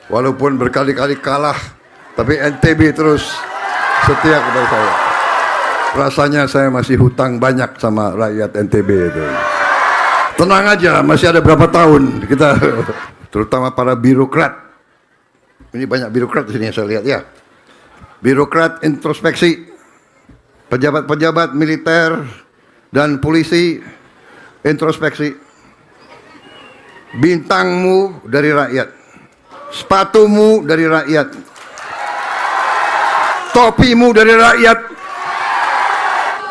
Walaupun berkali-kali kalah, tapi NTB terus setia kepada saya. Rasanya saya masih hutang banyak sama rakyat NTB itu. Tenang aja, masih ada berapa tahun kita, terutama para birokrat. Ini banyak birokrat di sini saya lihat ya. Birokrat introspeksi, pejabat-pejabat militer dan polisi introspeksi. Bintangmu dari rakyat, sepatumu dari rakyat, topimu dari rakyat.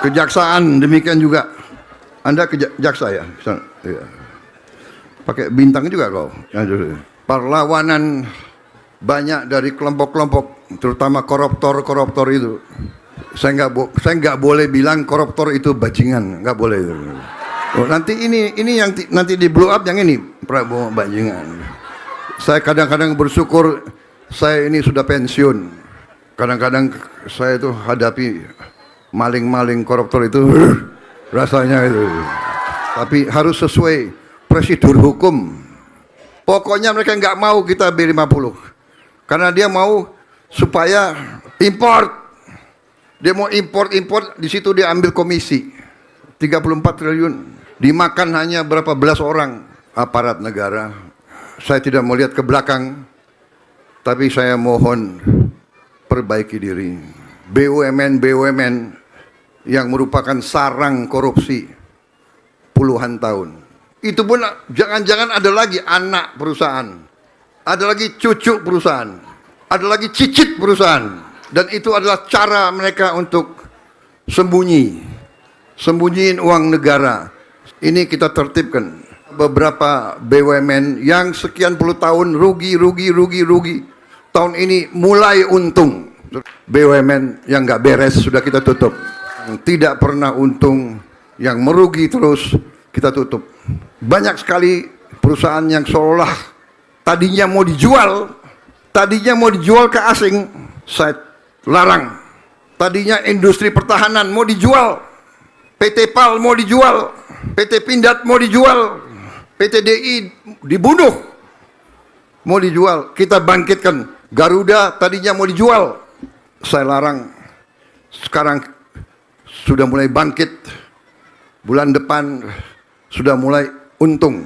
Kejaksaan demikian juga. Anda jaksa ya? Pakai bintang juga kau. Perlawanan banyak dari kelompok-kelompok, terutama koruptor itu. Saya nggak boleh bilang koruptor itu bajingan, nggak boleh. Oh, nanti ini yang nanti di blow up yang ini Prabowo bajingan. Saya kadang-kadang bersyukur saya ini sudah pensiun. Kadang-kadang saya itu hadapi maling-maling koruptor itu rasanya itu. Tapi harus sesuai prosedur hukum. Pokoknya mereka nggak mau kita B50. Karena dia mau supaya import. Dia mau import, di situ dia ambil komisi 34 triliun. Dimakan hanya berapa belas orang aparat negara. Saya tidak mau lihat ke belakang, tapi saya mohon perbaiki diri. BUMN yang merupakan sarang korupsi puluhan tahun. Itu pun jangan-jangan ada lagi anak perusahaan, ada lagi cucu perusahaan, ada lagi cicit perusahaan. Dan itu adalah cara mereka untuk sembunyiin uang negara. Ini kita tertibkan. Beberapa BUMN yang sekian puluh tahun rugi. Tahun ini mulai untung. BUMN yang nggak beres sudah kita tutup. Yang tidak pernah untung, yang merugi terus kita tutup. Banyak sekali perusahaan yang seolah tadinya mau dijual ke asing, saya larang. Tadinya industri pertahanan mau dijual, PT PAL mau dijual, PT Pindad mau dijual, PT DI dibunuh, mau dijual. Kita bangkitkan. Garuda tadinya mau dijual, saya larang. Sekarang sudah mulai bangkit. Bulan depan sudah mulai untung.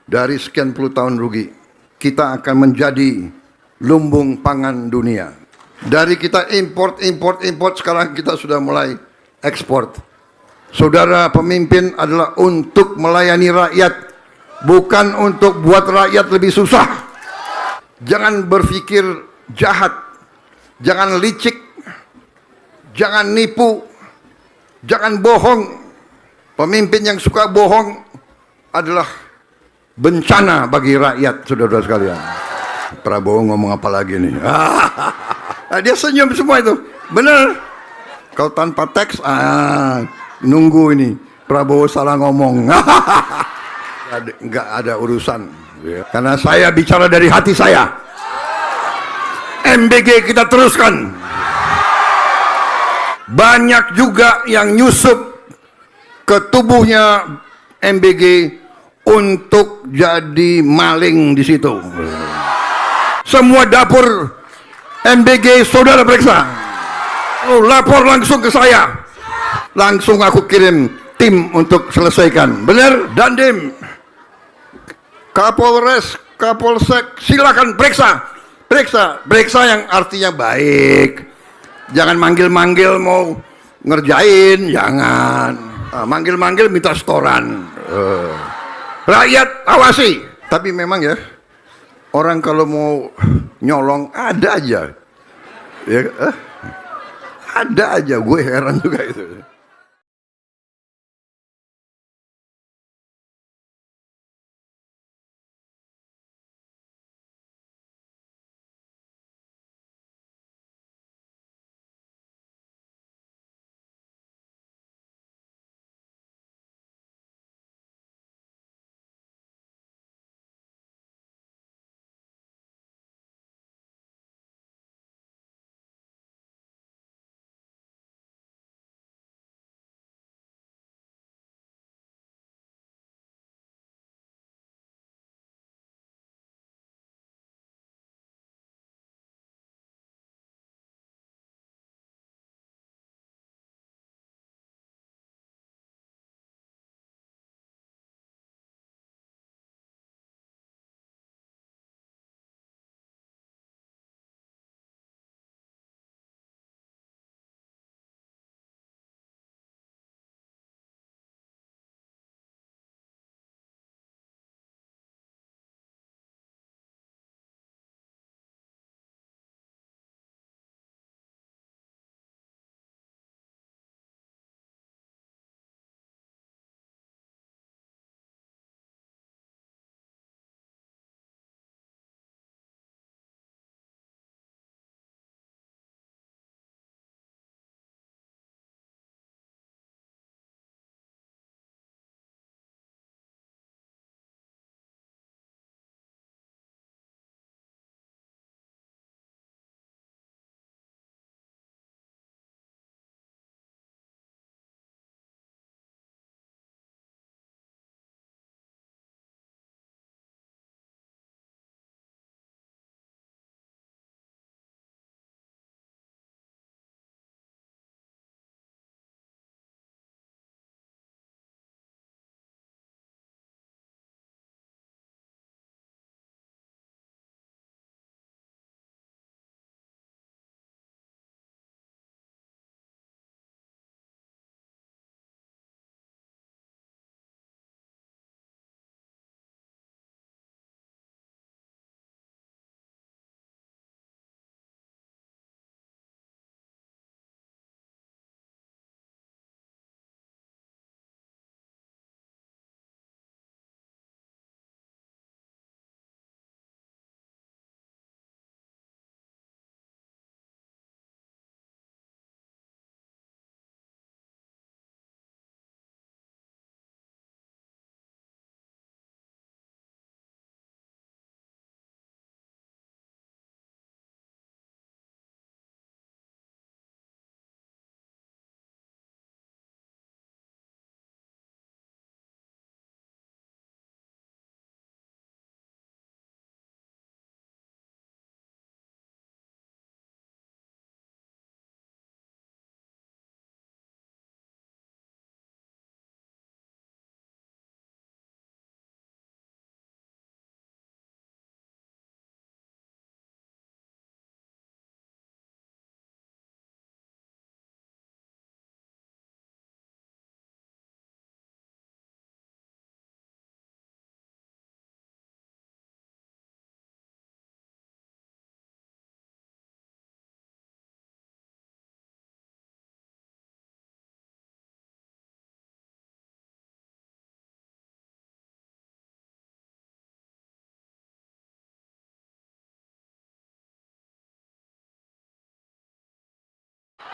Dari sekian puluh tahun rugi, kita akan menjadi lumbung pangan dunia. Dari kita import, sekarang kita sudah mulai ekspor. Saudara pemimpin adalah untuk melayani rakyat, bukan untuk buat rakyat lebih susah. Jangan berpikir jahat, jangan licik, jangan nipu, jangan bohong. Pemimpin yang suka bohong adalah bencana bagi rakyat, saudara-saudara sekalian. Prabowo ngomong apa lagi nih? Dia senyum semua itu. Benar. Kalau tanpa teks, nunggu ini. Prabowo salah ngomong. Nggak ada urusan. Karena saya bicara dari hati saya. MBG kita teruskan. Banyak juga yang nyusup ke tubuhnya MBG untuk jadi maling di situ. Semua dapur MBG saudara periksa. Lapor langsung ke saya. Langsung aku kirim tim untuk selesaikan. Benar? Dandim, Kapolres, Kapolsek, silakan periksa. Periksa yang artinya baik. Jangan manggil-manggil mau ngerjain, jangan. Manggil-manggil minta setoran. Rakyat awasi. Tapi memang ya, orang kalau mau nyolong ada aja. Ya, ada aja. Gue heran juga itu.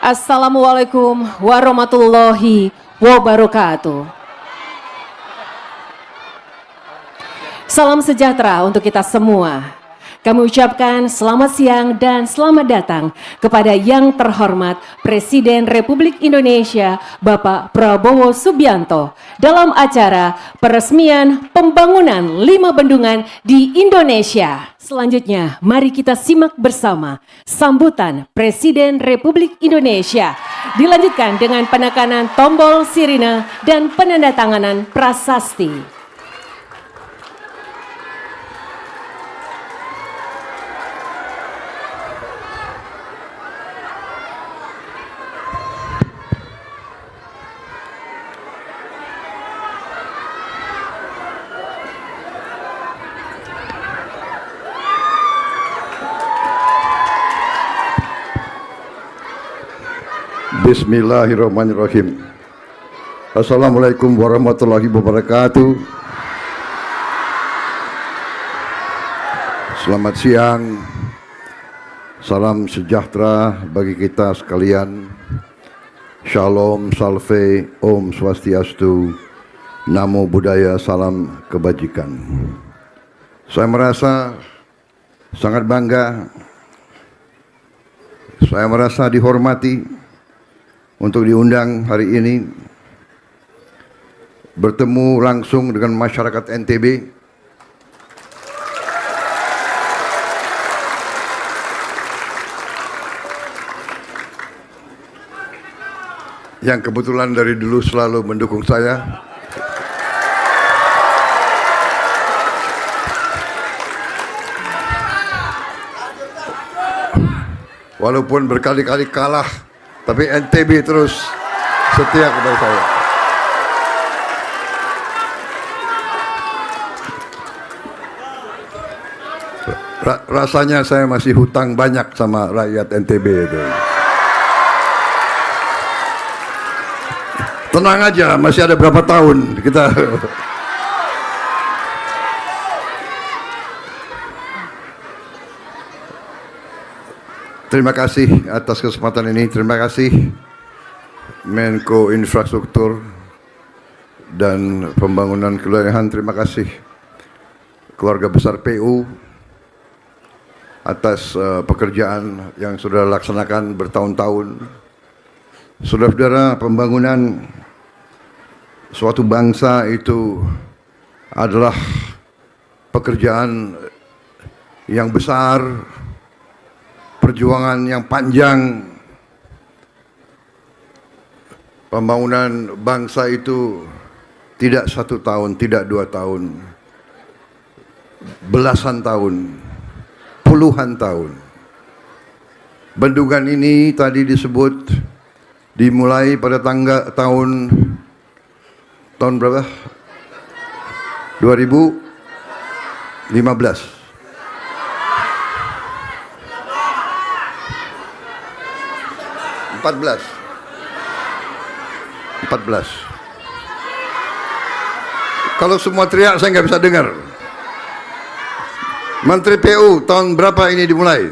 Assalamualaikum warahmatullahi wabarakatuh. Salam sejahtera untuk kita semua. Kami ucapkan selamat siang dan selamat datang kepada yang terhormat Presiden Republik Indonesia Bapak Prabowo Subianto dalam acara peresmian pembangunan 5 bendungan di Indonesia. Selanjutnya, mari kita simak bersama sambutan Presiden Republik Indonesia. Dilanjutkan dengan penekanan tombol sirine dan penandatanganan prasasti. Bismillahirrahmanirrahim. Assalamualaikum warahmatullahi wabarakatuh. Selamat siang. Salam sejahtera bagi kita sekalian. Shalom, salve, Om Swastiastu, Namo Buddhaya, salam kebajikan. Saya merasa sangat bangga. Saya merasa dihormati untuk diundang hari ini bertemu langsung dengan masyarakat NTB. Yang kebetulan dari dulu selalu mendukung saya. Walaupun berkali-kali kalah, tapi NTB terus setia kepada saya. Rasanya saya masih hutang banyak sama rakyat NTB itu. Tenang aja, masih ada berapa tahun kita. Terima kasih atas kesempatan ini. Terima kasih Menko Infrastruktur dan Pembangunan Kewilayahan. Terima kasih keluarga besar PU atas pekerjaan yang sudah laksanakan bertahun-tahun. Saudara-saudara, pembangunan suatu bangsa itu adalah pekerjaan yang besar, perjuangan yang panjang. Pembangunan bangsa itu tidak 1 tahun, tidak 2 tahun, belasan tahun, puluhan tahun. Bendungan ini tadi disebut dimulai pada tahun berapa? 2015. 14. Kalau semua teriak saya nggak bisa dengar. Menteri PU, tahun berapa ini dimulai?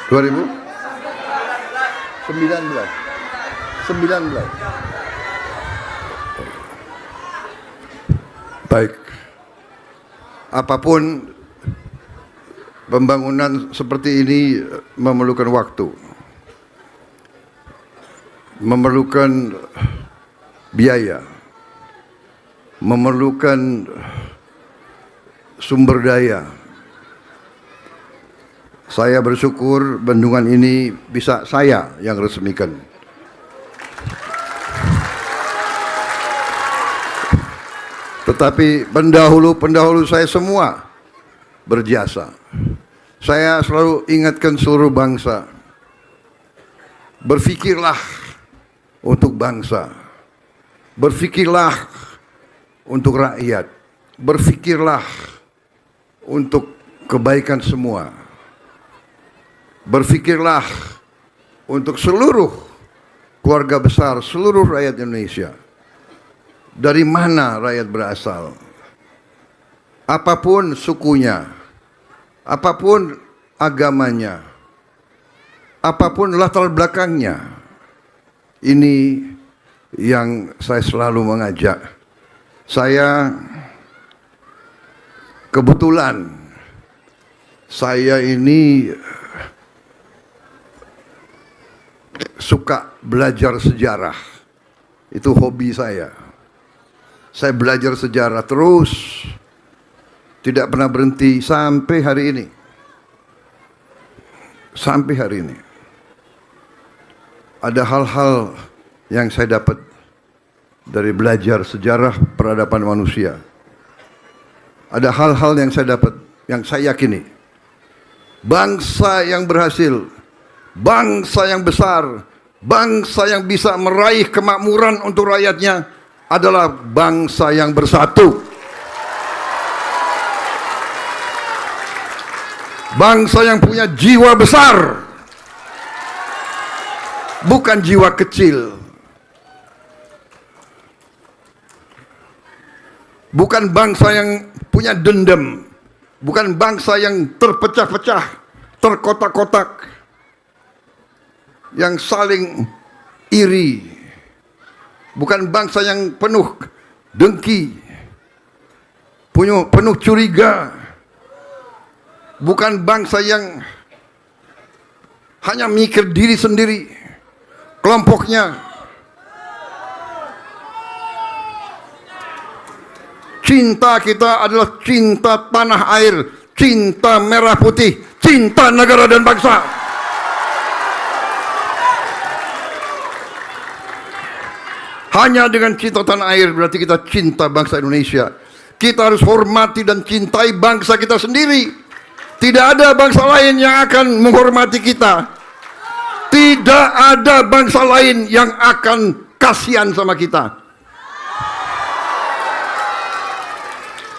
2019. Baik. Apapun pembangunan seperti ini memerlukan waktu, memerlukan biaya, memerlukan sumber daya. Saya bersyukur bendungan ini bisa saya yang resmikan. Tetapi pendahulu saya semua berjasa. Saya selalu ingatkan seluruh bangsa, berfikirlah untuk bangsa, berfikirlah untuk rakyat, berfikirlah untuk kebaikan semua, berfikirlah untuk seluruh keluarga besar, seluruh rakyat Indonesia. Dari mana rakyat berasal? Apapun sukunya, apapun agamanya, apapun latar belakangnya. Ini yang saya selalu mengajak. Saya kebetulan saya ini suka belajar sejarah. Itu hobi saya. Saya belajar sejarah terus, tidak pernah berhenti sampai hari ini. Sampai hari ini. Ada hal-hal yang saya dapat dari belajar sejarah peradaban manusia. Ada hal-hal yang saya dapat, yang saya yakini. Bangsa yang berhasil, bangsa yang besar, bangsa yang bisa meraih kemakmuran untuk rakyatnya adalah bangsa yang bersatu. Bangsa yang punya jiwa besar, bukan jiwa kecil. Bukan bangsa yang punya dendam. Bukan bangsa yang terpecah-pecah, terkotak-kotak, yang saling iri. Bukan bangsa yang penuh dengki, penuh curiga. Bukan bangsa yang hanya mikir diri sendiri, kelompoknya. Cinta kita adalah cinta tanah air, cinta merah putih, cinta negara dan bangsa. Hanya dengan cinta tanah air berarti kita cinta bangsa Indonesia. Kita harus hormati dan cintai bangsa kita sendiri. Tidak ada bangsa lain yang akan menghormati kita. Tidak ada bangsa lain yang akan kasihan sama kita.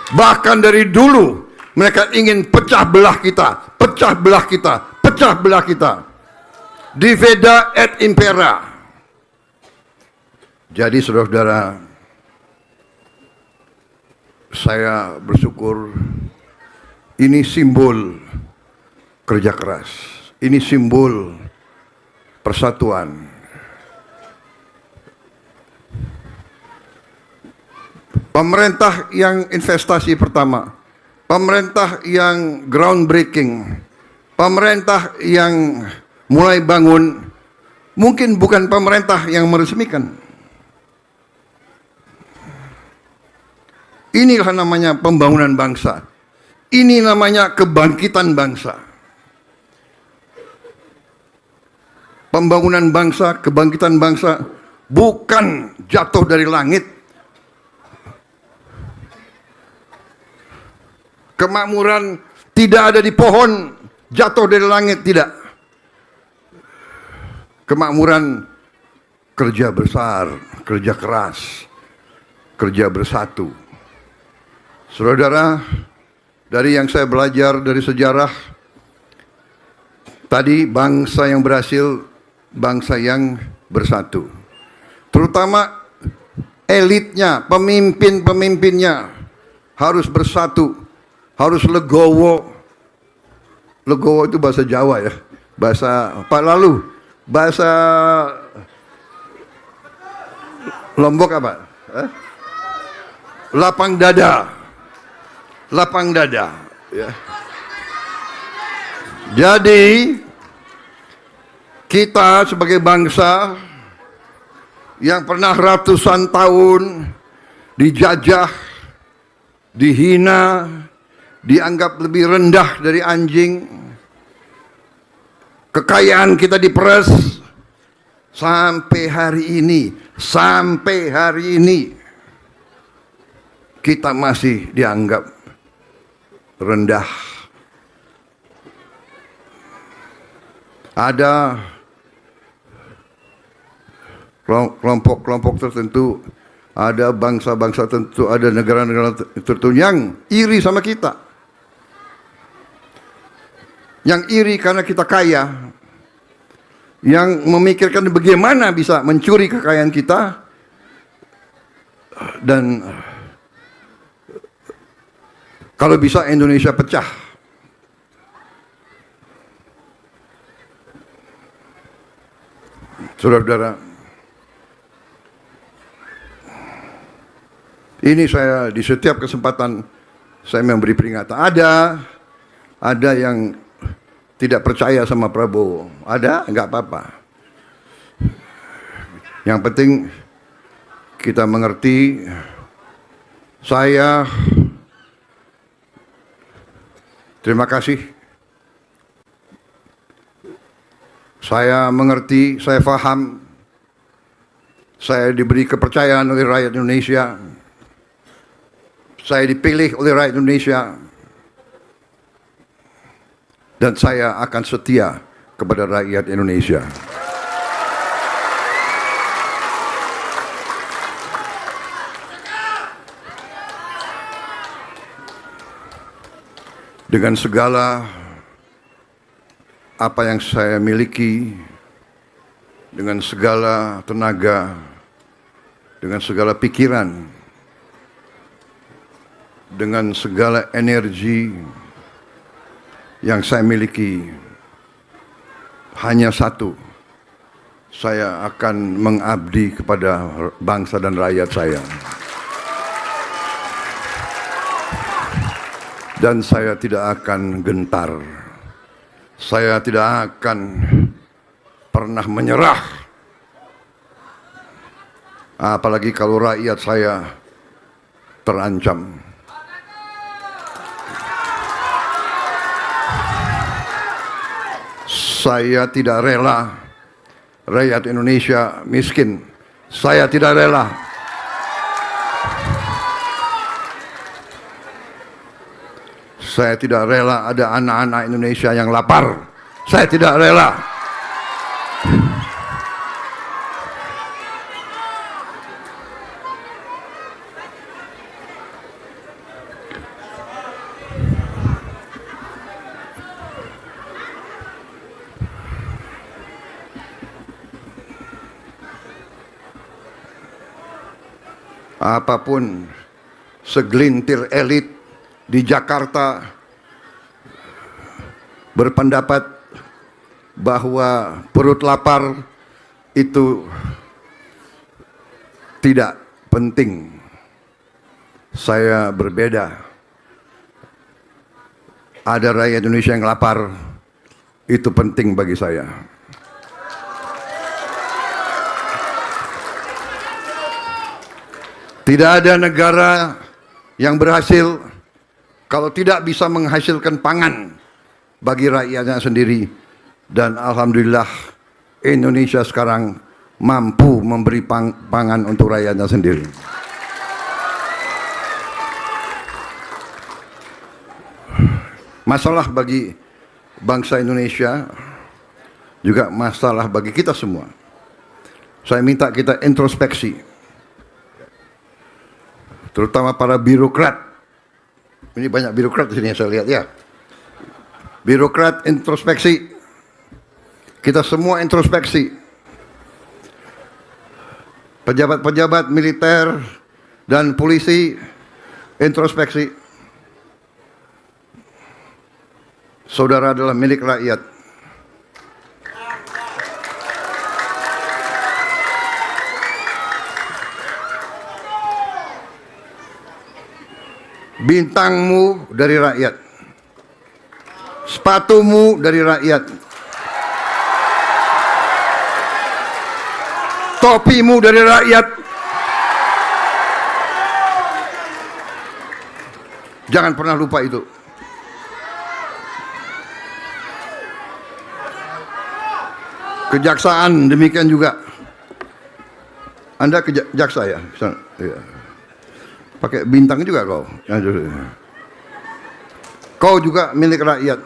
Bahkan dari dulu mereka ingin pecah belah kita, pecah belah kita, pecah belah kita. Divida et impera. Jadi saudara-saudara, saya bersyukur ini simbol kerja keras. Ini simbol persatuan. Pemerintah yang investasi pertama, pemerintah yang groundbreaking, pemerintah yang mulai bangun, mungkin bukan pemerintah yang meresmikan. Inilah namanya pembangunan bangsa. Ini namanya kebangkitan bangsa. Pembangunan bangsa, kebangkitan bangsa bukan jatuh dari langit. Kemakmuran tidak ada di pohon, jatuh dari langit, tidak. Kemakmuran kerja besar, kerja keras, kerja bersatu. Saudara, dari yang saya belajar dari sejarah, tadi bangsa yang berhasil, bangsa yang bersatu. Terutama elitnya, pemimpin-pemimpinnya harus bersatu, harus legowo. Legowo itu bahasa Jawa ya, bahasa apa lalu? Bahasa Lombok apa? Lapang dada. Lapang dada ya. Jadi kita sebagai bangsa yang pernah ratusan tahun dijajah, dihina, dianggap lebih rendah dari anjing, kekayaan kita diperas, sampai hari ini kita masih dianggap rendah. Ada kelompok-kelompok tertentu, ada bangsa-bangsa tertentu, ada negara-negara tertentu yang iri sama kita. Yang iri karena kita kaya, yang memikirkan bagaimana bisa mencuri kekayaan kita, dan kalau bisa Indonesia pecah. Saudara-saudara, ini saya di setiap kesempatan saya memberi peringatan. Ada yang tidak percaya sama Prabowo. Ada, enggak apa-apa. Yang penting kita mengerti, saya terima kasih. Saya mengerti, saya paham, saya diberi kepercayaan oleh rakyat Indonesia. Saya dipilih oleh rakyat Indonesia dan saya akan setia kepada rakyat Indonesia. Dengan segala apa yang saya miliki, dengan segala tenaga, dengan segala pikiran, dengan segala energi yang saya miliki, hanya satu, saya akan mengabdi kepada bangsa dan rakyat saya. Dan saya tidak akan gentar, saya tidak akan pernah menyerah, apalagi kalau rakyat saya terancam. Saya tidak rela rakyat Indonesia miskin. Saya tidak rela. Saya tidak rela ada anak-anak Indonesia yang lapar. Saya tidak rela. Apapun segelintir elit di Jakarta berpendapat bahwa perut lapar itu tidak penting. Saya berbeda. Ada rakyat Indonesia yang lapar, itu penting bagi saya. Tidak ada negara yang berhasil kalau tidak bisa menghasilkan pangan bagi rakyatnya sendiri. Dan alhamdulillah Indonesia sekarang mampu memberi pangan untuk rakyatnya sendiri. Masalah bagi bangsa Indonesia juga masalah bagi kita semua. Saya minta kita introspeksi, terutama para birokrat. Ini banyak birokrat di sini saya lihat ya. Birokrat introspeksi. Kita semua introspeksi. Pejabat-pejabat militer dan polisi introspeksi. Saudara adalah milik rakyat. Bintangmu dari rakyat, sepatumu dari rakyat, topimu dari rakyat. Jangan pernah lupa itu. Kejaksaan demikian juga. Anda jaksa ya? Iya. Pakai bintang juga kau. Kau juga milik rakyat.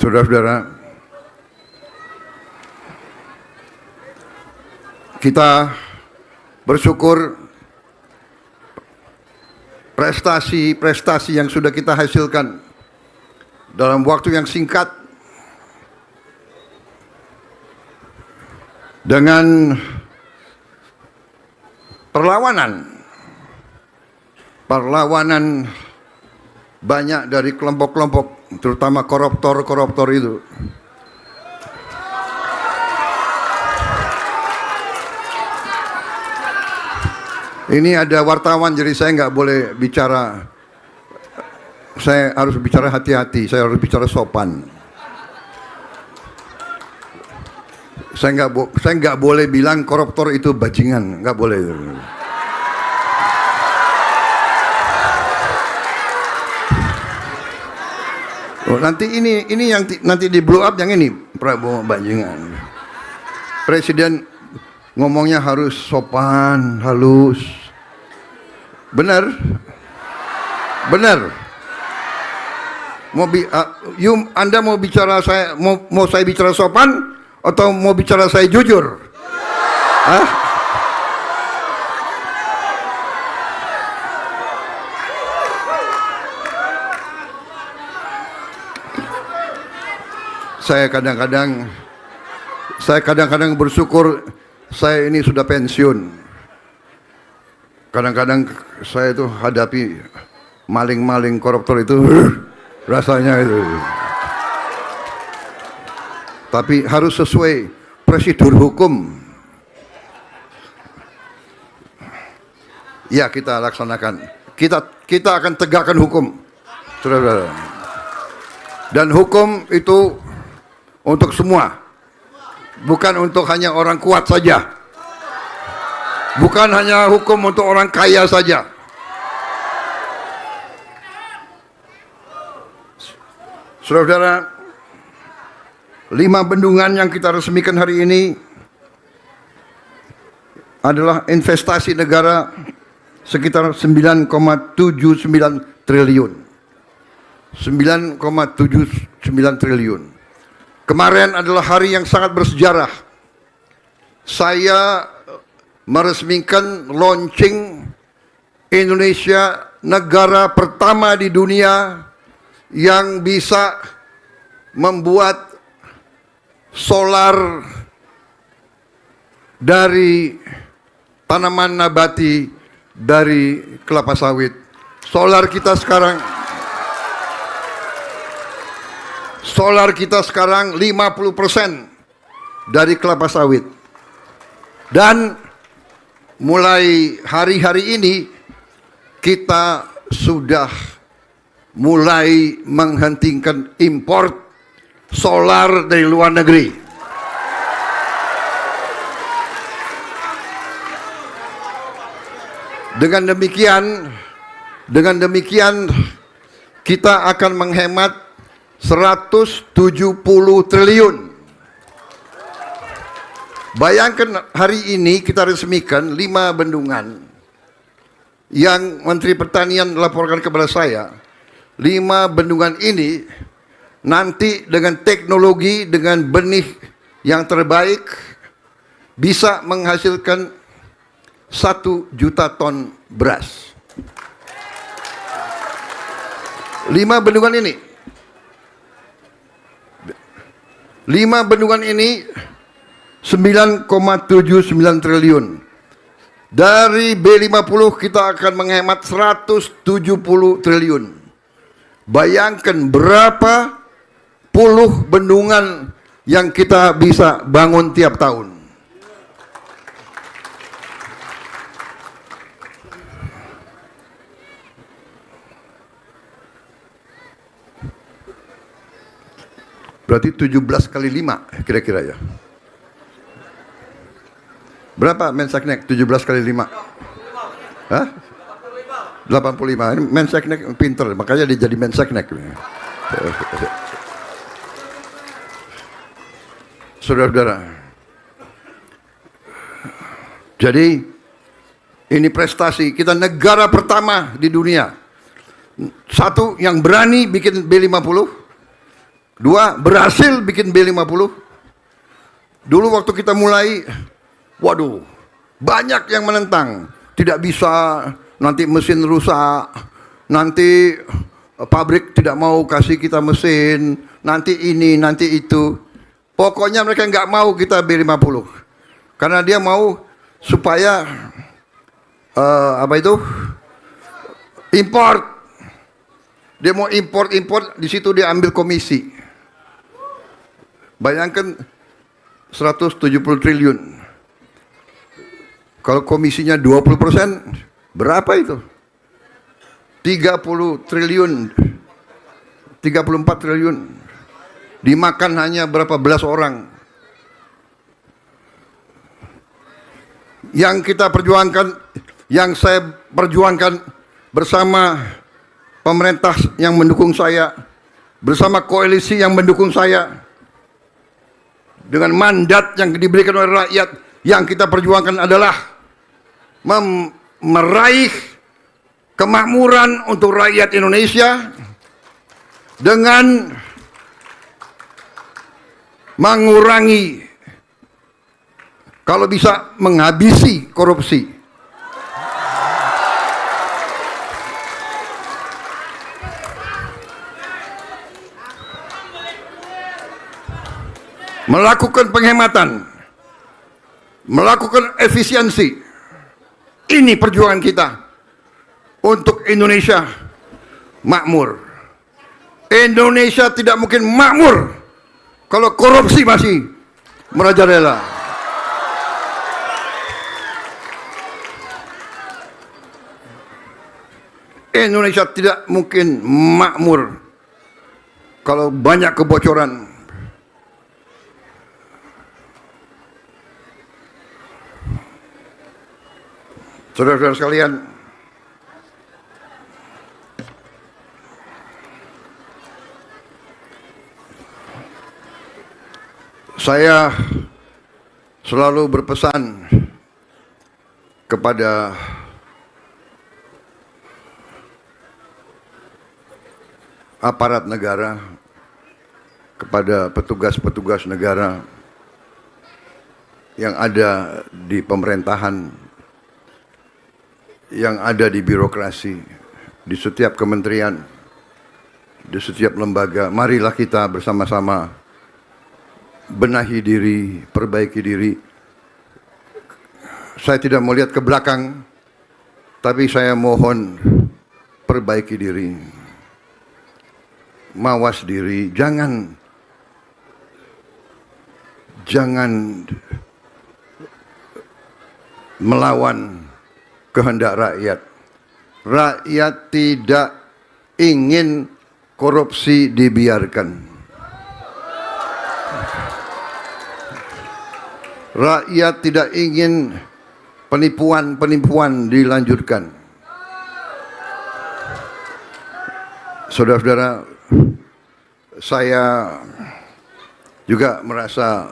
Saudara-saudara, kita bersyukur prestasi-prestasi yang sudah kita hasilkan dalam waktu yang singkat dengan perlawanan banyak dari kelompok-kelompok, terutama koruptor itu. Ini ada wartawan, jadi saya nggak boleh bicara. Saya harus bicara hati-hati, saya harus bicara sopan. Saya nggak boleh bilang koruptor itu bajingan, nggak boleh. Oh, nanti ini yang nanti di blow up yang ini Prabowo bajingan. Presiden ngomongnya harus sopan, halus. Benar? Benar. Anda mau bicara mau saya bicara sopan atau mau bicara saya jujur? Hah? Saya kadang-kadang bersyukur saya ini sudah pensiun. Kadang-kadang saya itu hadapi maling-maling koruptor itu rasanya itu. Tapi harus sesuai prosedur hukum. Ya, kita laksanakan. Kita akan tegakkan hukum. Saudara-saudara. Dan hukum itu untuk semua. Bukan untuk hanya orang kuat saja. Bukan hanya hukum untuk orang kaya saja. Saudara-saudara, 5 bendungan yang kita resmikan hari ini adalah investasi negara sekitar 9,79 triliun. 9,79 triliun. Kemarin adalah hari yang sangat bersejarah. Saya meresmikan launching Indonesia, negara pertama di dunia yang bisa membuat solar dari tanaman nabati dari kelapa sawit. Solar kita sekarang 50% dari kelapa sawit. Dan mulai hari-hari ini kita sudah mulai menghentikan import solar dari luar negeri. Dengan demikian kita akan menghemat 170 triliun. Bayangkan hari ini kita resmikan 5 bendungan yang Menteri Pertanian laporkan kepada saya. 5 bendungan ini nanti dengan teknologi, dengan benih yang terbaik bisa menghasilkan 1 juta ton beras. 5 bendungan ini 9,79 triliun. Dari B50 kita akan menghemat 170 triliun. Bayangkan berapa puluh bendungan yang kita bisa bangun tiap tahun. Berarti 17 kali 5 kira-kira ya. Berapa Menseknek 17 kali 5? Hah? 85. Ini Menseknek pinter, makanya dia jadi Menseknek. Saudara-saudara. Jadi ini prestasi, kita negara pertama di dunia. 1 yang berani bikin B50. 2 berhasil bikin B50. Dulu waktu kita mulai, waduh, banyak yang menentang. Tidak bisa, nanti mesin rusak, nanti pabrik tidak mau kasih kita mesin, nanti ini, nanti itu. Pokoknya mereka nggak mau kita B50. Karena dia mau supaya import. Dia mau import, di situ dia ambil komisi. Bayangkan 170 triliun. Kalau komisinya 20%, berapa itu? 30 triliun. 34 triliun. Dimakan hanya berapa belas orang. Yang kita perjuangkan, yang saya perjuangkan bersama pemerintah yang mendukung saya, bersama koalisi yang mendukung saya, dengan mandat yang diberikan oleh rakyat, yang kita perjuangkan adalah meraih kemakmuran untuk rakyat Indonesia dengan mengurangi, kalau bisa menghabisi korupsi. Melakukan penghematan, melakukan efisiensi. Ini perjuangan kita untuk Indonesia makmur. Indonesia tidak mungkin makmur kalau korupsi masih merajalela. Indonesia tidak mungkin makmur kalau banyak kebocoran. Saudara-saudara sekalian, saya selalu berpesan kepada aparat negara, kepada petugas-petugas negara yang ada di pemerintahan, yang ada di birokrasi, di setiap kementerian, di setiap lembaga. Marilah kita bersama-sama benahi diri, perbaiki diri. Saya tidak mau lihat ke belakang, tapi saya mohon perbaiki diri. Mawas diri, jangan melawan kehendak rakyat. Rakyat tidak ingin korupsi dibiarkan. Rakyat tidak ingin penipuan dilanjutkan. Saudara-saudara, saya juga merasa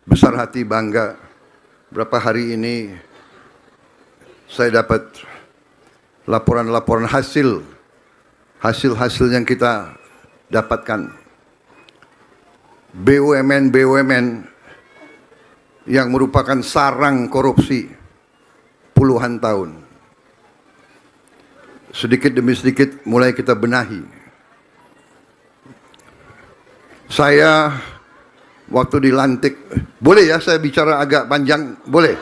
besar hati, bangga. Berapa hari ini saya dapat laporan-laporan hasil yang kita dapatkan. BUMN yang merupakan sarang korupsi puluhan tahun. Sedikit demi sedikit mulai kita benahi. Saya waktu dilantik, boleh ya saya bicara agak panjang? Boleh?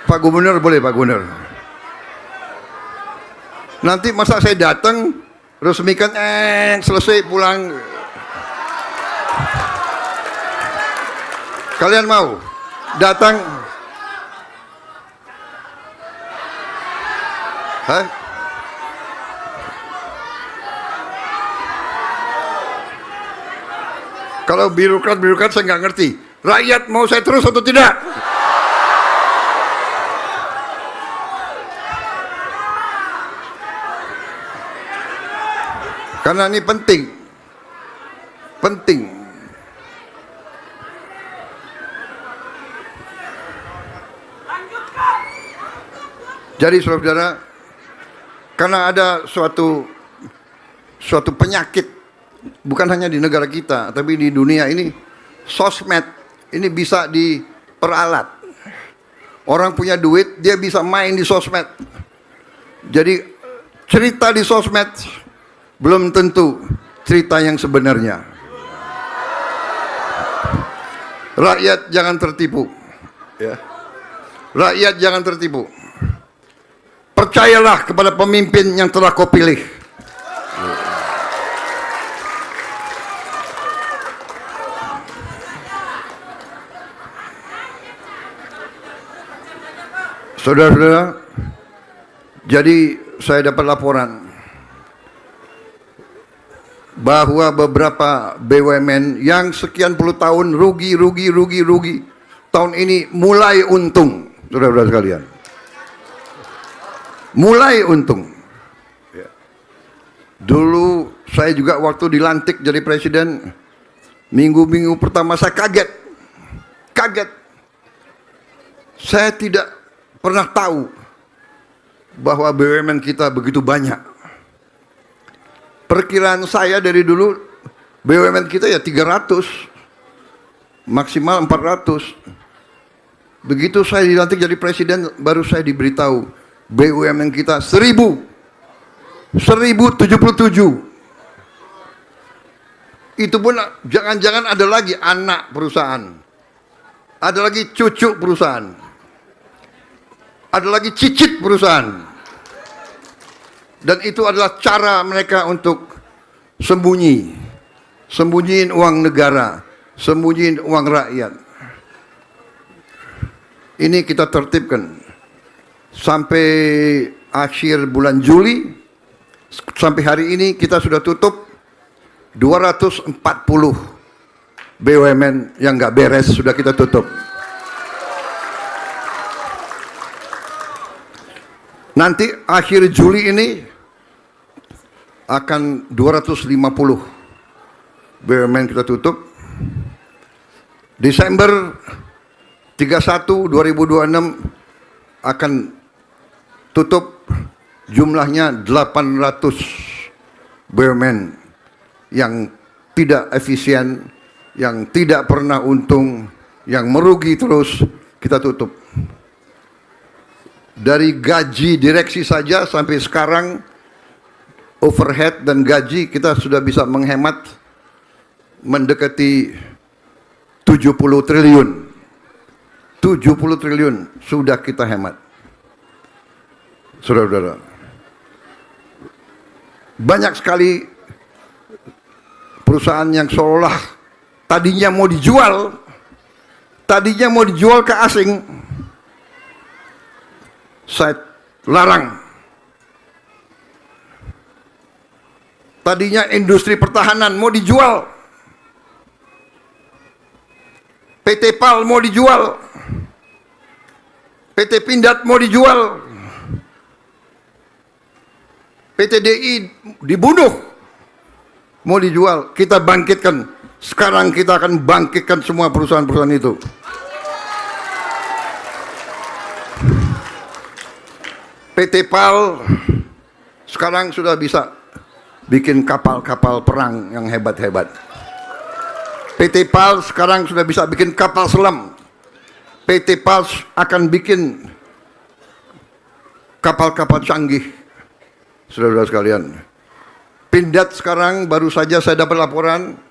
Pak Gubernur, boleh Pak Gubernur? Nanti masa saya datang, resmikan, selesai pulang. Kalian mau datang? Hah? Kalau birokrat saya nggak ngerti. Rakyat mau saya terus atau tidak? Karena ini penting. Jadi saudara, karena ada suatu penyakit, bukan hanya di negara kita, tapi di dunia ini, sosmed ini bisa diperalat. Orang punya duit, dia bisa main di sosmed. Jadi cerita di sosmed belum tentu cerita yang sebenarnya. Rakyat jangan tertipu. Ya. Rakyat jangan tertipu. Percayalah kepada pemimpin yang telah kau pilih. Saudara-saudara, jadi saya dapat laporan bahwa beberapa BUMN yang sekian puluh tahun rugi, tahun ini mulai untung, saudara-saudara sekalian. Mulai untung. Ya. Dulu saya juga waktu dilantik jadi presiden, minggu-minggu pertama saya kaget. Saya tidak pernah tahu bahwa BUMN kita begitu banyak. Perkiraan saya dari dulu BUMN kita ya 300, maksimal 400. Begitu saya dilantik jadi presiden, baru saya diberitahu BUMN kita 1077. Itu pun jangan-jangan ada lagi anak perusahaan, ada lagi cucu perusahaan, ada lagi cicit perusahaan. Dan itu adalah cara mereka untuk sembunyiin uang negara, sembunyiin uang rakyat. Ini kita tertibkan sampai akhir bulan Juli. Sampai hari ini kita sudah tutup 240 BUMN yang nggak beres, sudah kita tutup. Nanti akhir Juli ini akan 250 BUMN kita tutup. Desember 31 2026 akan tutup, jumlahnya 800 BUMN yang tidak efisien, yang tidak pernah untung, yang merugi terus, kita tutup. Dari gaji direksi saja sampai sekarang, overhead dan gaji kita sudah bisa menghemat mendekati 70 triliun. 70 triliun sudah kita hemat. Saudara-saudara, banyak sekali perusahaan yang seolah tadinya mau dijual ke asing. Saya larang. Tadinya industri pertahanan mau dijual, PT PAL mau dijual, PT Pindad mau dijual, PT DI dibunuh, mau dijual. Kita bangkitkan. Sekarang kita akan bangkitkan semua perusahaan-perusahaan itu. PT PAL sekarang sudah bisa bikin kapal-kapal perang yang hebat-hebat. PT PAL sekarang sudah bisa bikin kapal selam. PT PAL akan bikin kapal-kapal canggih. Saudara-saudara sekalian, Pindad sekarang baru saja saya dapat laporan,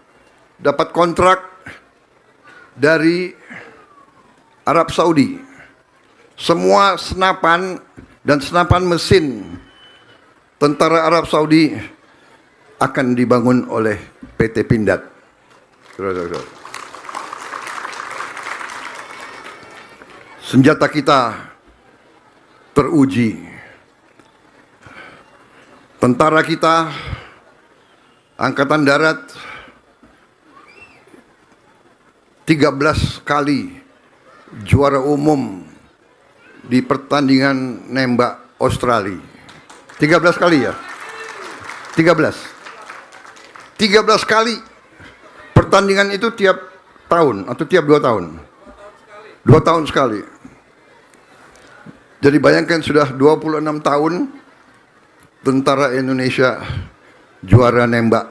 dapat kontrak dari Arab Saudi. Semua senapan dan senapan mesin tentara Arab Saudi akan dibangun oleh PT Pindad. Senjata kita teruji. Tentara kita, Angkatan Darat, 13 kali juara umum di pertandingan nembak Australia. 13 kali ya? 13 kali. Pertandingan itu tiap tahun atau tiap 2 tahun? 2 tahun sekali. Jadi bayangkan sudah 26 tahun tentara Indonesia juara nembak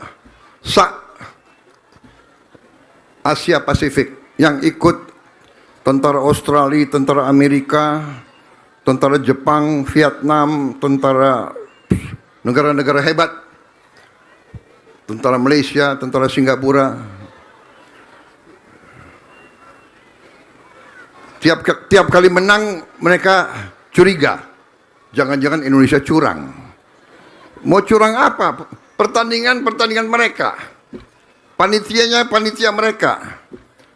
Asia Pasifik. Yang ikut tentara Australia, tentara Amerika, tentara Jepang, Vietnam, tentara negara-negara hebat, tentara Malaysia, tentara Singapura. Tiap kali menang mereka curiga. Jangan-jangan Indonesia curang. Mau curang apa? Pertandingan mereka. Panitianya panitia mereka.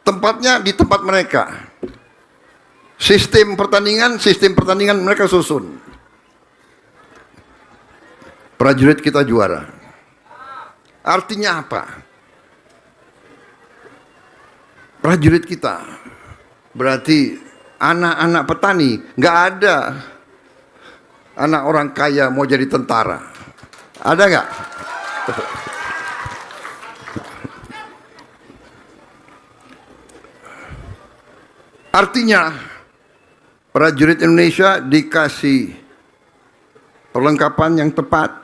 Tempatnya di tempat mereka. Sistem pertandingan mereka susun. Prajurit kita juara. Artinya apa? Prajurit kita berarti anak-anak petani. Nggak ada anak orang kaya mau jadi tentara. Ada nggak? Artinya prajurit Indonesia dikasih perlengkapan yang tepat,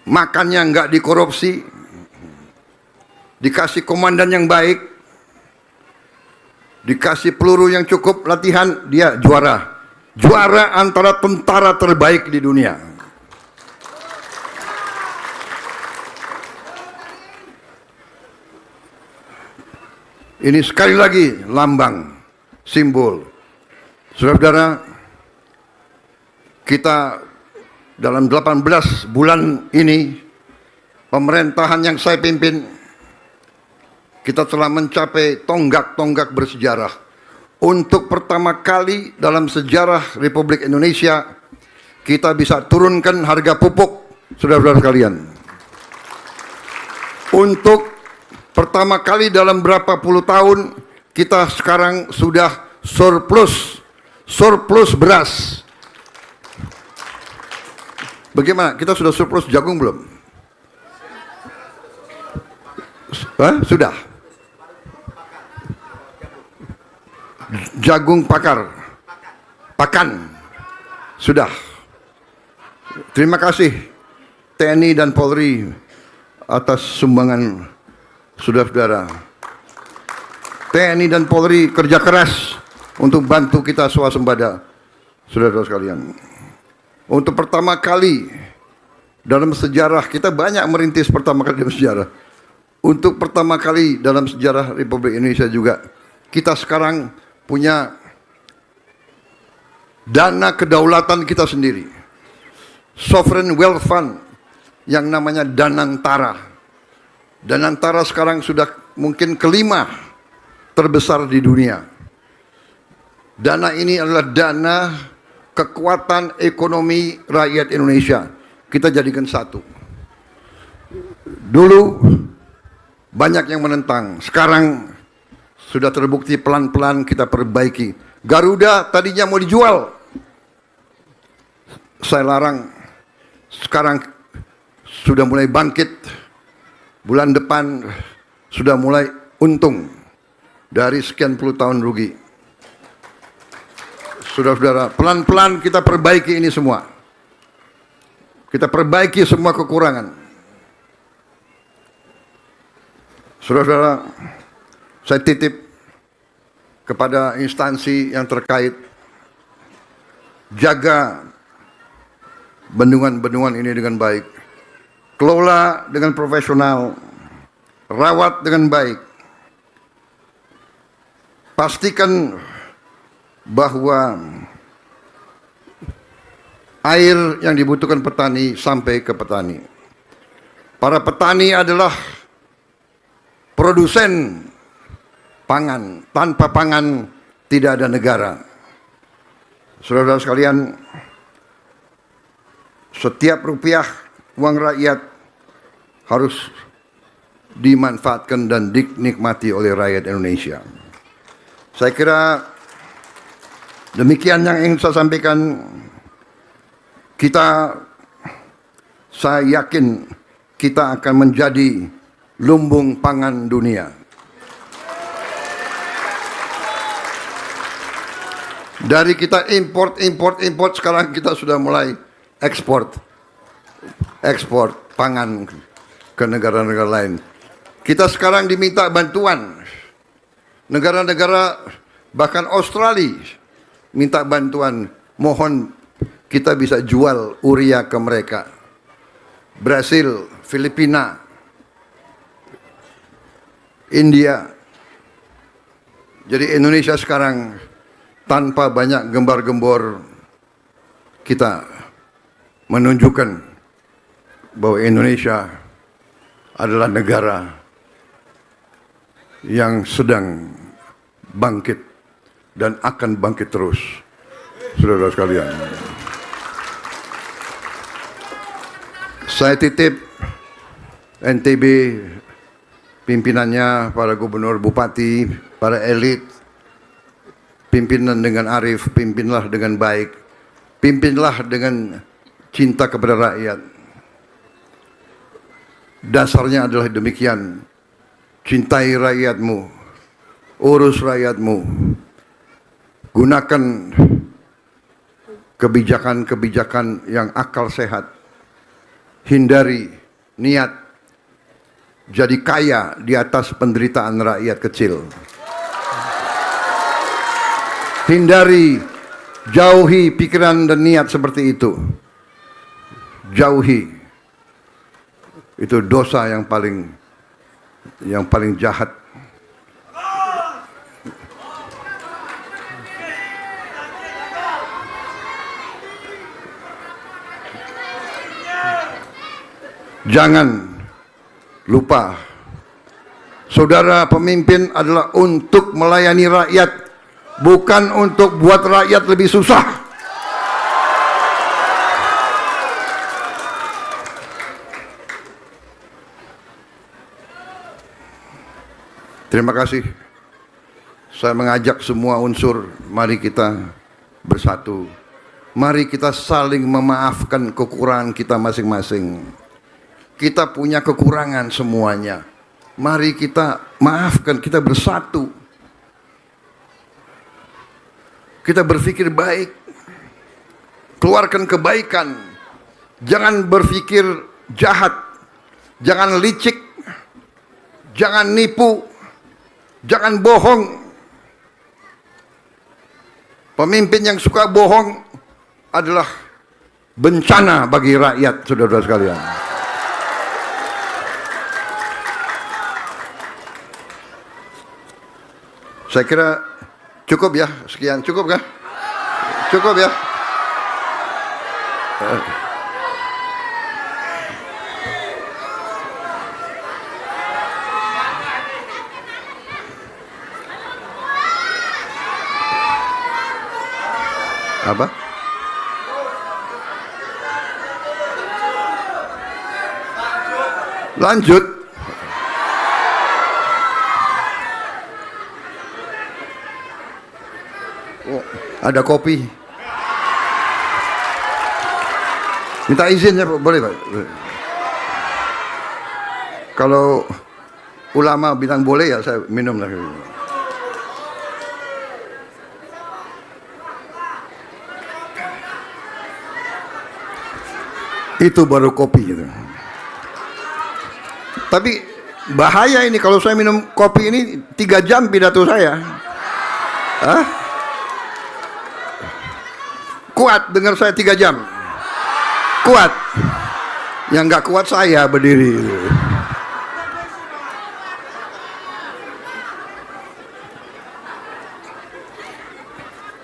makannya nggak dikorupsi, dikasih komandan yang baik, dikasih peluru yang cukup, latihan, dia juara. Juara antara tentara terbaik di dunia. Ini sekali lagi lambang, simbol. Saudara-saudara, kita dalam 18 bulan ini, pemerintahan yang saya pimpin, kita telah mencapai tonggak-tonggak bersejarah. Untuk pertama kali dalam sejarah Republik Indonesia, kita bisa turunkan harga pupuk, saudara-saudara sekalian. Untuk pertama kali dalam berapa puluh tahun, kita sekarang sudah surplus beras. Bagaimana? Kita sudah surplus jagung belum? Sudah. Jagung pakan sudah. Terima kasih TNI dan Polri atas sumbangan saudara-saudara. TNI dan Polri kerja keras untuk bantu kita swasembada, saudara-saudara sekalian. Untuk pertama kali dalam sejarah, kita banyak merintis pertama kali dalam sejarah. Untuk pertama kali dalam sejarah Republik Indonesia juga, kita sekarang punya dana kedaulatan kita sendiri. Sovereign Wealth Fund yang namanya Danantara. Danantara sekarang sudah mungkin kelima terbesar di dunia. Dana ini adalah dana kekuatan ekonomi rakyat Indonesia. Kita jadikan satu. Dulu banyak yang menentang, sekarang sudah terbukti pelan-pelan kita perbaiki. Garuda tadinya mau dijual, saya larang. Sekarang sudah mulai bangkit. Bulan depan sudah mulai untung dari sekian puluh tahun rugi. Saudara-saudara, pelan-pelan kita perbaiki ini semua. Kita perbaiki semua kekurangan. Saudara-saudara, saya titip kepada instansi yang terkait, jaga bendungan-bendungan ini dengan baik, kelola dengan profesional, rawat dengan baik, pastikan bahwa air yang dibutuhkan petani sampai ke petani. Para petani adalah produsen pangan. Tanpa pangan tidak ada negara. Saudara-saudara sekalian, setiap rupiah uang rakyat harus dimanfaatkan dan dinikmati oleh rakyat Indonesia. Saya kira demikian yang ingin saya sampaikan. Saya yakin kita akan menjadi lumbung pangan dunia. Dari kita import, sekarang kita sudah mulai ekspor pangan ke negara-negara lain. Kita sekarang diminta bantuan. Negara-negara, bahkan Australia, minta bantuan. Mohon kita bisa jual urea ke mereka. Brasil, Filipina, India, Jadi Indonesia sekarang tanpa banyak gembar-gembor kita menunjukkan bahwa Indonesia adalah negara yang sedang bangkit dan akan bangkit terus, saudara sekalian. Saya titip NTB, pimpinannya, para gubernur, bupati, para elit, pimpinan dengan arif, pimpinlah dengan baik, pimpinlah dengan cinta kepada rakyat. Dasarnya adalah demikian, cintai rakyatmu, urus rakyatmu, gunakan kebijakan-kebijakan yang akal sehat, hindari niat jadi kaya di atas penderitaan rakyat kecil. Hindari, jauhi pikiran dan niat seperti itu. Jauhi. Itu dosa yang paling jahat. Jangan lupa, saudara pemimpin adalah untuk melayani rakyat, bukan untuk buat rakyat lebih susah. Terima kasih. Saya mengajak semua unsur, mari kita bersatu. Mari kita saling memaafkan kekurangan kita masing-masing. Kita punya kekurangan semuanya. Mari kita maafkan, kita bersatu. Kita berpikir baik. Keluarkan kebaikan. Jangan berpikir jahat. Jangan licik. Jangan nipu. Jangan bohong. Pemimpin yang suka bohong adalah bencana bagi rakyat, saudara-saudara sekalian. Saya kira cukup ya, sekian. Cukup kah? Cukup ya? Apa? Lanjut. Oh, ada kopi. Minta izin ya, boleh Pak? Kalau ulama bilang boleh ya saya minum lagi. Itu baru kopi gitu. Tapi bahaya ini kalau saya minum kopi ini 3 jam pidato saya. Hah? Kuat dengar saya 3 jam. Kuat. Yang nggak kuat saya berdiri.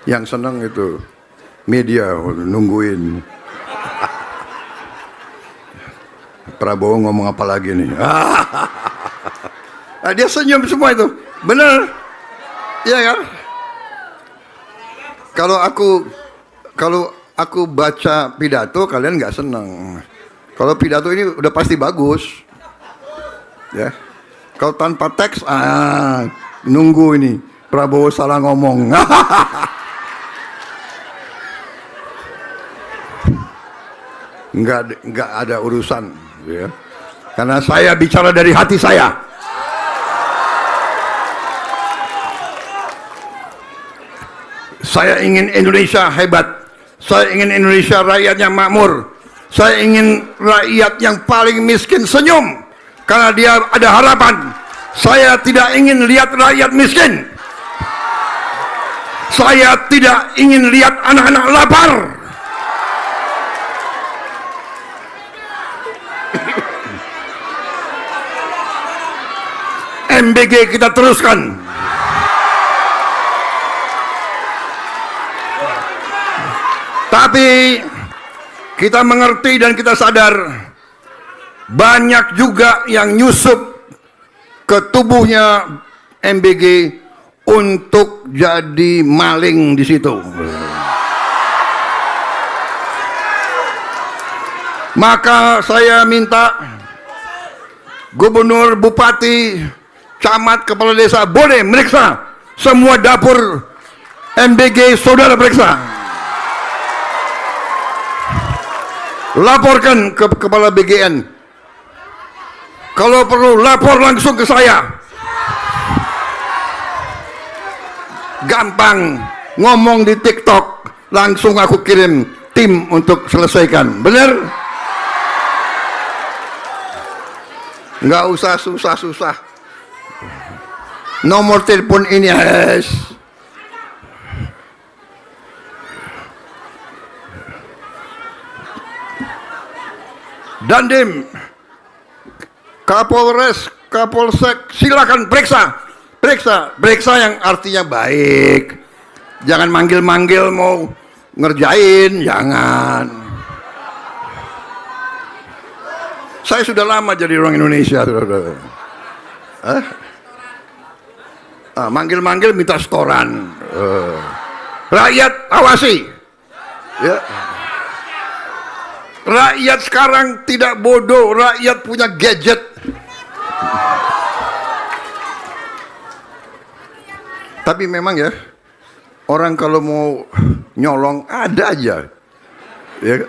Yang senang itu media nungguin. Prabowo ngomong apa lagi nih? Dia senyum semua itu. Benar. Iya kan? Kalau aku baca pidato kalian nggak senang. Kalau pidato ini udah pasti bagus, ya. Kalau tanpa teks, nunggu ini Prabowo salah ngomong. Nggak ada urusan, ya. Karena saya bicara dari hati saya. Saya ingin Indonesia hebat. Saya ingin Indonesia rakyatnya makmur. Saya ingin rakyat yang paling miskin senyum karena dia ada harapan. Saya tidak ingin lihat rakyat miskin. Saya tidak ingin lihat anak-anak lapar. MBG kita teruskan. Tapi kita mengerti dan kita sadar banyak juga yang nyusup ke tubuhnya MBG untuk jadi maling di situ. Maka saya minta gubernur, bupati, camat, kepala desa boleh meriksa semua dapur MBG, saudara periksa. Laporkan ke kepala BGN. Kalau perlu lapor langsung ke saya. Gampang ngomong di TikTok, langsung aku kirim tim untuk selesaikan. Bener? Nggak usah susah-susah. Nomor telepon ini es. Dandim, Kapolres, Kapolsek, silakan periksa. Periksa yang artinya baik. Jangan manggil-manggil mau ngerjain, jangan. Saya sudah lama jadi orang Indonesia. Manggil-manggil minta setoran. Rakyat awasi. Ya. Rakyat sekarang tidak bodoh, rakyat punya gadget. Tapi memang ya, orang kalau mau nyolong ada aja. Ya,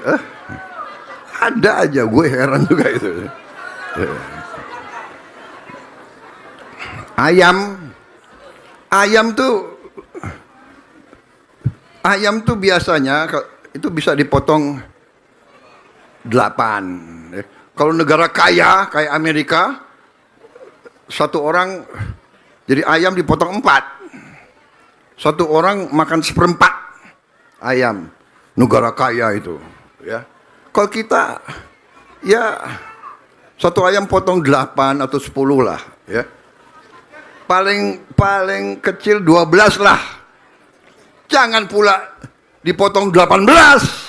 ada aja, gue heran juga itu. Ayam tuh biasanya itu bisa dipotong 8. Kalau negara kaya kayak Amerika, satu orang jadi ayam dipotong 4. Satu orang makan 1/4 ayam. Negara kaya itu, ya. Kalau kita, ya satu ayam potong 8 atau 10 lah, ya. Paling kecil 12 lah. Jangan pula dipotong 18.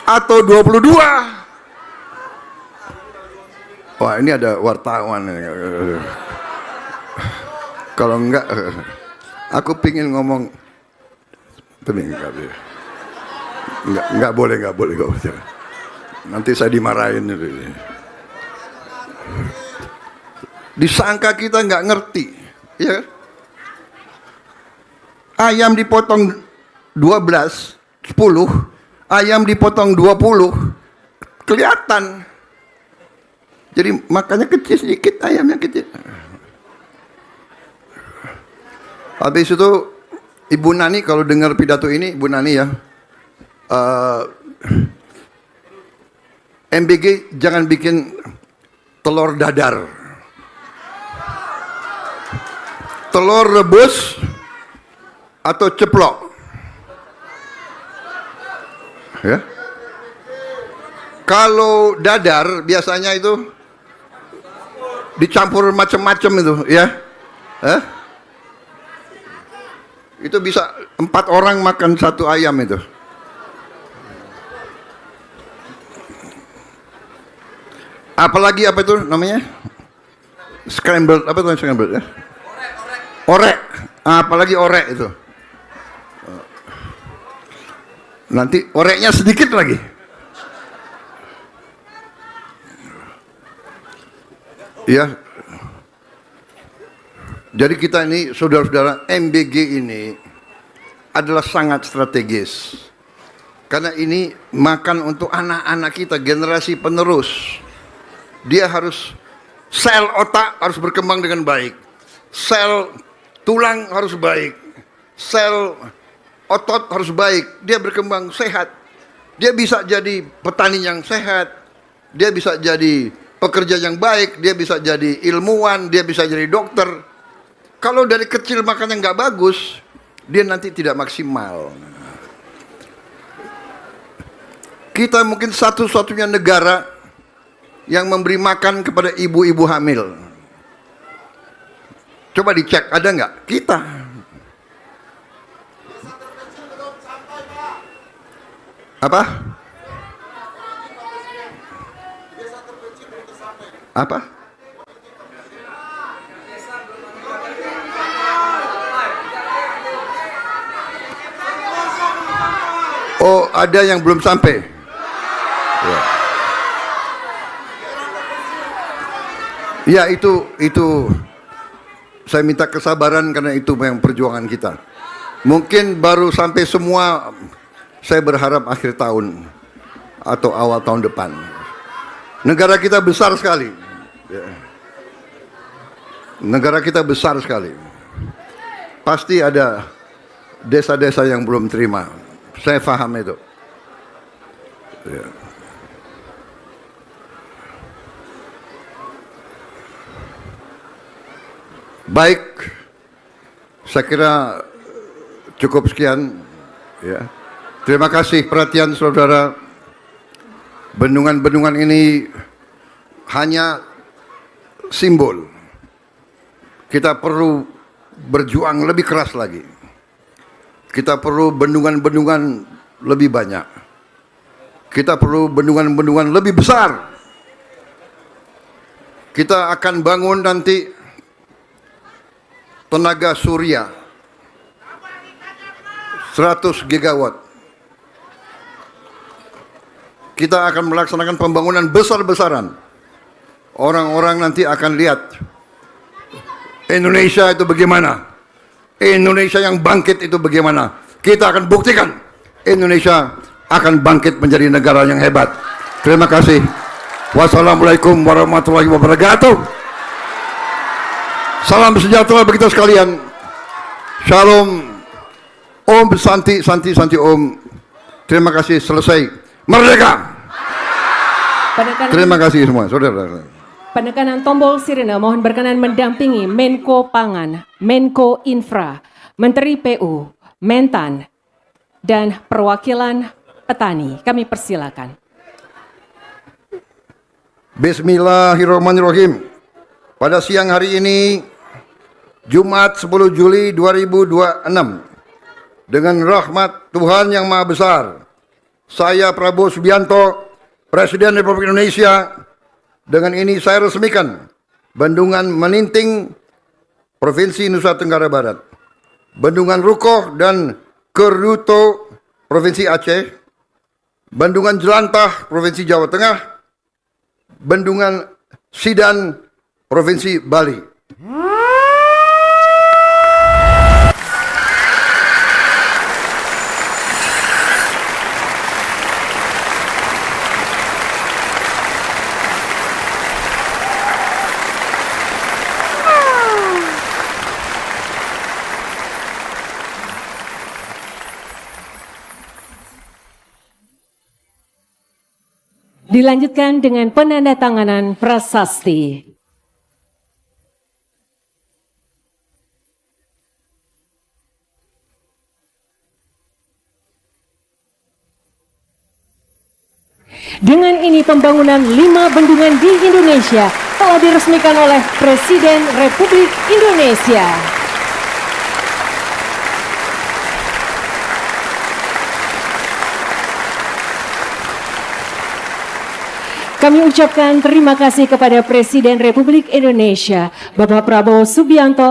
Atau 22. Wah, ini ada wartawan. Kalau enggak, aku pingin ngomong. Tapi enggak boleh. Nanti saya dimarahin. Disangka kita enggak ngerti, ya. Ayam dipotong 12, 10. Ayam dipotong 20, kelihatan. Jadi makanya kecil sedikit, ayamnya kecil. Habis itu Ibu Nani kalau dengar pidato ini, Ibu Nani ya, MBG jangan bikin telur dadar. Telur rebus atau ceplok. Ya. Kalau dadar biasanya itu dicampur macam-macam itu, ya. Itu bisa 4 orang makan satu ayam itu. Apalagi apa itu namanya? Scrambled, apa itu scrambled ya? Orek. Apalagi orek itu. Nanti oreknya sedikit lagi. Ya. Jadi kita ini, saudara-saudara, MBG ini adalah sangat strategis. Karena ini makan untuk anak-anak kita, generasi penerus. Dia harus, sel otak harus berkembang dengan baik. Sel tulang harus baik. Sel otot harus baik, dia berkembang sehat. Dia bisa jadi petani yang sehat. Dia bisa jadi pekerja yang baik. Dia bisa jadi ilmuwan. Dia bisa jadi dokter. Kalau dari kecil makannya nggak bagus, dia nanti tidak maksimal. Kita mungkin satu-satunya negara yang memberi makan kepada ibu-ibu hamil. Coba dicek, ada nggak? Kita. Apa? Apa? Oh, ada yang belum sampai. Ya, itu saya minta kesabaran karena itu yang perjuangan kita. Mungkin baru sampai semua, saya berharap akhir tahun atau awal tahun depan. Negara kita besar sekali. Negara kita besar sekali. Pasti ada desa-desa yang belum terima. Saya paham itu. Ya. Baik, saya kira cukup sekian. Ya. Terima kasih perhatian saudara. Bendungan-bendungan ini hanya simbol. Kita perlu berjuang lebih keras lagi. Kita perlu bendungan-bendungan lebih banyak. Kita perlu bendungan-bendungan lebih besar. Kita akan bangun nanti tenaga surya 100 gigawatt. Kita akan melaksanakan pembangunan besar-besaran. Orang-orang nanti akan lihat Indonesia itu bagaimana. Indonesia yang bangkit itu bagaimana. Kita akan buktikan Indonesia akan bangkit menjadi negara yang hebat. Terima kasih. Wassalamualaikum warahmatullahi wabarakatuh. Salam sejahtera bagi kita sekalian. Shalom. Om Santi, Santi, Santi Om. Terima kasih, selesai. Merdeka. Terima kasih semua, saudara. Penekanan tombol sirine mohon berkenan mendampingi Menko Pangan, Menko Infra, Menteri PU, Mentan, dan perwakilan petani. Kami persilakan. Bismillahirrahmanirrahim. Pada siang hari ini, Jumat 10 Juli 2026, dengan rahmat Tuhan Yang Maha Besar, saya Prabowo Subianto, Presiden Republik Indonesia, dengan ini saya resmikan Bendungan Meninting, Provinsi Nusa Tenggara Barat, Bendungan Rukoh dan Keruto, Provinsi Aceh, Bendungan Jelantah, Provinsi Jawa Tengah, Bendungan Sidan, Provinsi Bali. Dilanjutkan dengan penandatanganan prasasti. Dengan ini pembangunan 5 bendungan di Indonesia telah diresmikan oleh Presiden Republik Indonesia. Kami ucapkan terima kasih kepada Presiden Republik Indonesia, Bapak Prabowo Subianto.